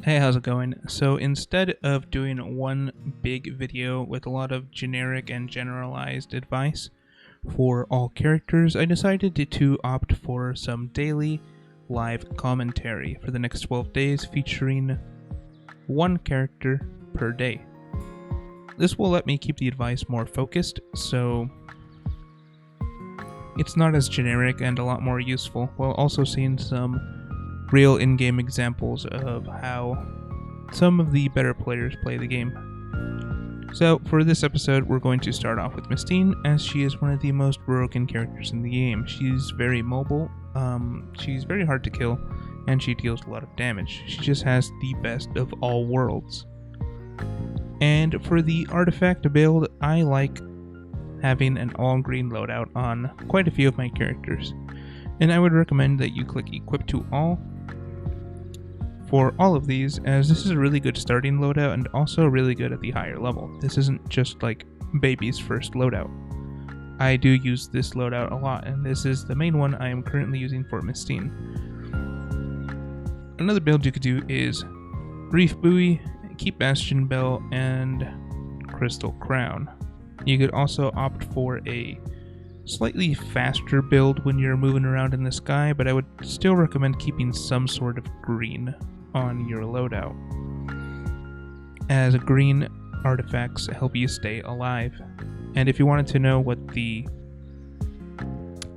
Hey, how's it going? So instead of doing one big video with a lot of generic and generalized advice for all characters, I decided to opt for some daily live commentary for the next 12 days featuring one character per day. This will let me keep the advice more focused, so it's not as generic and a lot more useful, while also seeing some real in-game examples of how some of the better players play the game. So for this episode, we're going to start off with Mysteen, as she is one of the most broken characters in the game. She's very mobile, she's very hard to kill, and she deals a lot of damage. She just has the best of all worlds. And for the artifact build, I like having an all-green loadout on quite a few of my characters. And I would recommend that you click Equip to All for all of these, as this is a really good starting loadout and also really good at the higher level. This isn't just like baby's first loadout. I do use this loadout a lot, and this is the main one I am currently using for Mysteen. Another build you could do is Reef Buoy, Keep Bastion Bell, and Crystal Crown. You could also opt for a slightly faster build when you're moving around in the sky, but I would still recommend keeping some sort of green on your loadout, as green artifacts help you stay alive. And if you wanted to know what the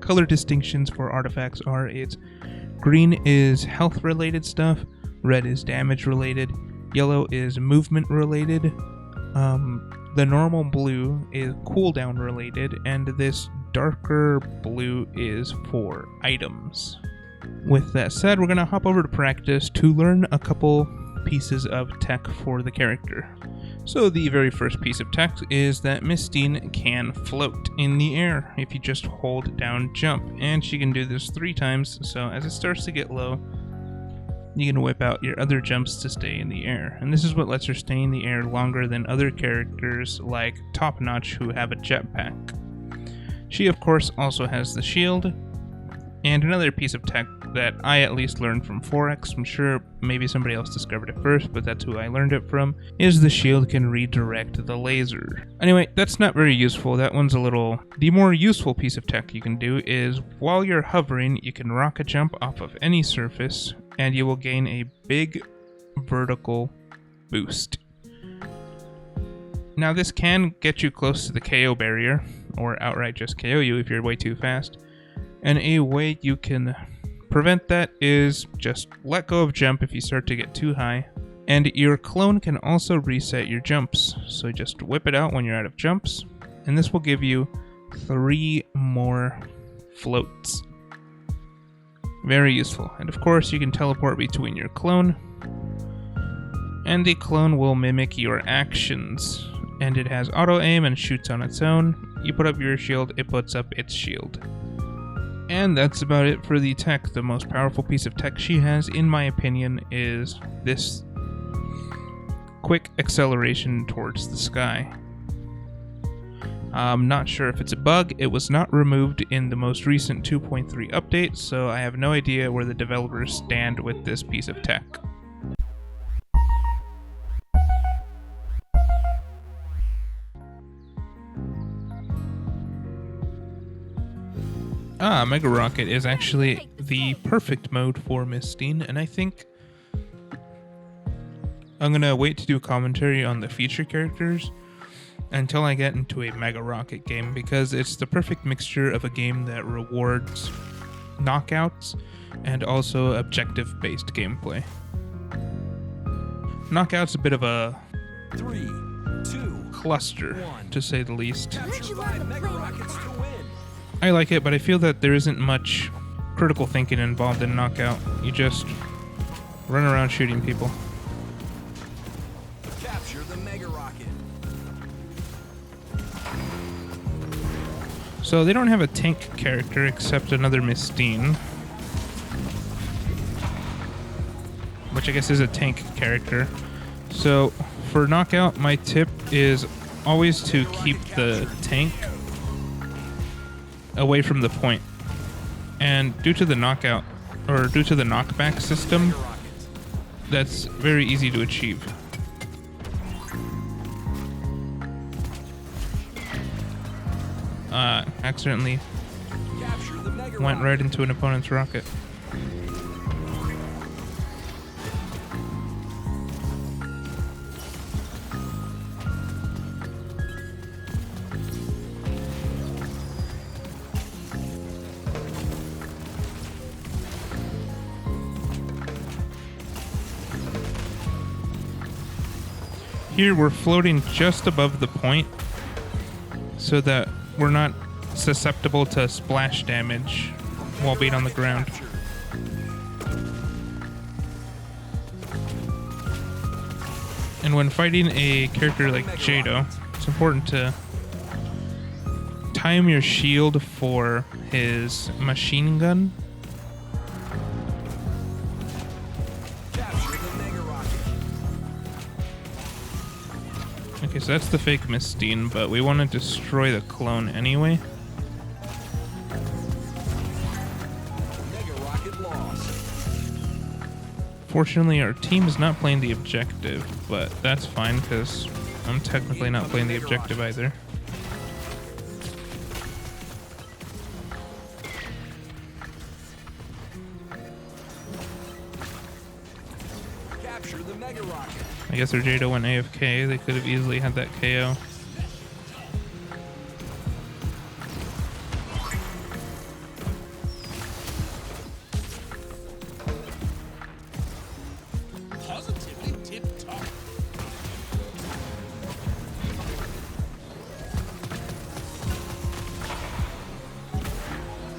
color distinctions for artifacts are, it's green is health related stuff, red is damage related, yellow is movement related, the normal blue is cooldown related, and this darker blue is for items. With that said, we're going to hop over to practice to learn a couple pieces of tech for the character. So the very first piece of tech is that Mysteen can float in the air if you just hold down jump, and she can do this 3 times, so as it starts to get low, you can whip out your other jumps to stay in the air. And this is what lets her stay in the air longer than other characters like Top Notch who have a jetpack. She of course also has the shield. And another piece of tech that I at least learned from Forex, I'm sure maybe somebody else discovered it first, but that's who I learned it from, is the shield can redirect the laser. Anyway, that's not very useful. That one's a little... The more useful piece of tech you can do is, while you're hovering, you can rocket jump off of any surface, and you will gain a big vertical boost. Now this can get you close to the KO barrier, or outright just KO you if you're way too fast. And a way you can prevent that is just let go of jump if you start to get too high. And your clone can also reset your jumps. So just whip it out when you're out of jumps. And this will give you 3 more floats. Very useful. And of course you can teleport between your clone. And the clone will mimic your actions. And it has auto aim and shoots on its own. You put up your shield, it puts up its shield. And that's about it for the tech. The most powerful piece of tech she has, in my opinion, is this quick acceleration towards the sky. I'm not sure if it's a bug. It was not removed in the most recent 2.3 update, so I have no idea where the developers stand with this piece of tech. Mega Rocket is actually the perfect mode for Mysteen, and I think I'm gonna wait to do a commentary on the feature characters until I get into a Mega Rocket game, because it's the perfect mixture of a game that rewards knockouts and also objective-based gameplay. Knockout's a bit of a 3, 2, cluster, 1. to say the least. Capture 5 Mega Rockets to win. I like it, but I feel that there isn't much critical thinking involved in Knockout. You just run around shooting people. Capture the Mega Rocket. So they don't have a tank character except another Mysteen, which I guess is a tank character. So for Knockout, my tip is always to keep the tank away from the point. And due to the knockback system, that's very easy to achieve. Accidentally Capture the mega went rocket. right into an opponent's rocket. Here we're floating just above the point so that we're not susceptible to splash damage while being on the ground. Captured. And when fighting a character like Jado, it's important to time your shield for his machine gun. Capture the mega rocket. Okay, so that's the fake Mysteen, but we want to destroy the clone anyway. Mega rocket lost. Fortunately, our team is not playing the objective, but that's fine because I'm technically not playing the objective either. Capture the mega rocket. I guess our Jado went AFK. They could have easily had that KO. Positively tip-top.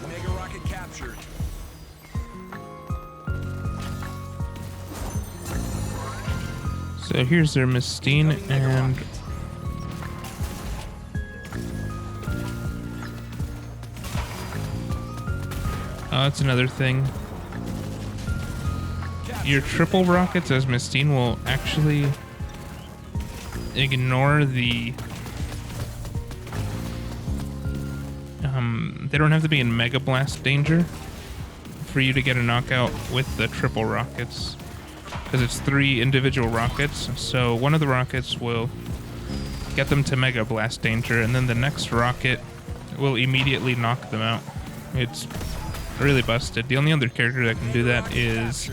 Mega rocket captured. So here's their Mysteen, Incoming mega and rocket. that's another thing. Your triple rockets as Mysteen will actually ignore the... they don't have to be in Mega Blast danger for you to get a knockout with the triple rockets. Because it's 3 individual rockets, so one of the rockets will get them to Mega Blast danger, and then the next rocket will immediately knock them out. It's really busted. The only other character that can do that is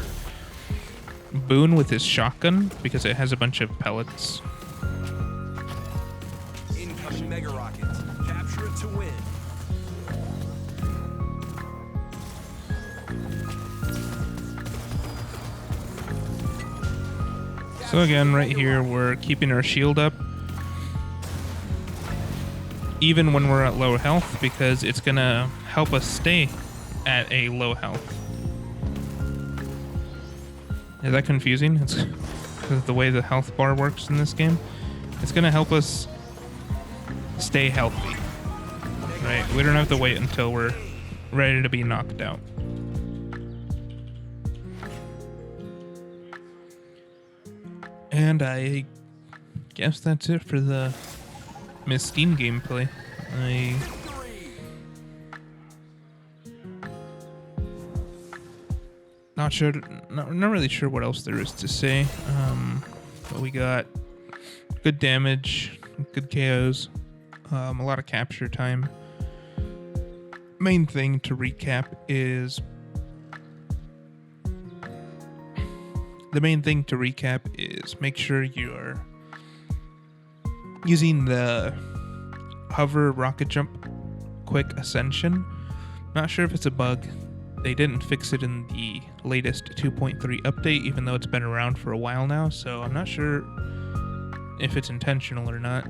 Boone with his shotgun, because it has a bunch of pellets. Incoming mega rocket. Capture it to win. So again, right here, we're keeping our shield up, even when we're at low health, because it's gonna help us stay at a low health. Is that confusing? It's because of the way the health bar works in this game. It's gonna help us stay healthy, right? We don't have to wait until we're ready to be knocked out. And I guess that's it for the Mysteen gameplay. Not really sure what else there is to say. But we got good damage, good KOs, a lot of capture time. Main thing to recap is make sure you're using the hover rocket jump quick ascension. Not sure if it's a bug. They didn't fix it in the latest 2.3 update, even though it's been around for a while now, so I'm not sure if it's intentional or not.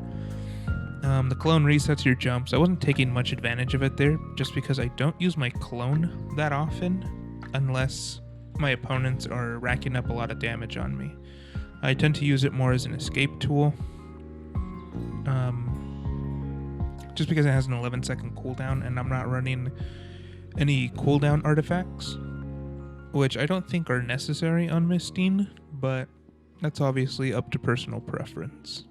The clone resets your jumps. I wasn't taking much advantage of it there, just because I don't use my clone that often, unless my opponents are racking up a lot of damage on me. I tend to use it more as an escape tool, just because it has an 11-second cooldown, and I'm not running any cooldown artifacts, which I don't think are necessary on Mysteen, but that's obviously up to personal preference.